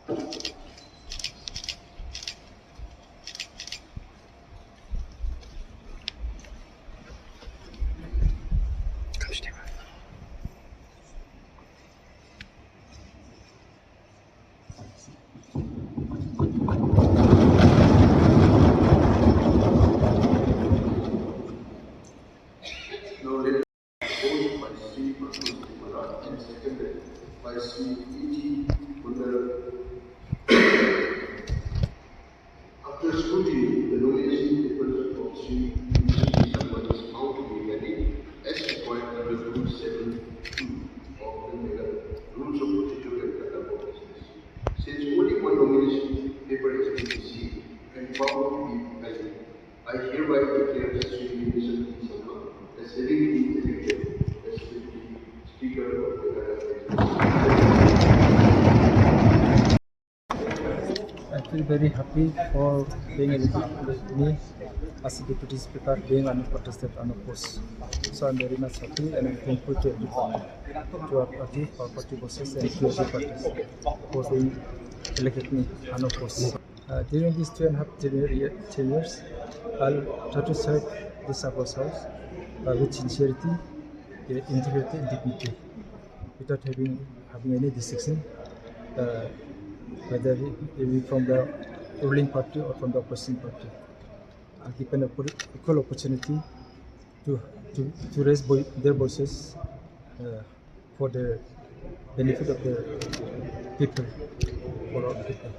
Now let proposed by Sri Prasanna Maharaj and seconded by Sri E.T. Kundar. After scrutiny, the nomination papers of Sri E.T. Sampan is found to be valid as required under Rule 7(2) of the Mega Rules of Procedure and Conduct of Business. Since only one nomination paper has been received and found to be valid, I hereby declare Sri E.T. Sampan as having been elected as Deputy Speaker of the Ghana. I feel very happy for being elected with me as a Deputy Speaker, being uncontested unopposed. So I'm very much happy and I'm thankful to everybody, to our party bosses and to other parties for being elected me unopposed. During these 2.5 years, I'll try to serve the Sabba's house with sincerity, integrity and dignity, without having any distinction. Whether it be from the ruling party or from the opposition party. Given an equal opportunity to raise their voices for the benefit of the people, for all people.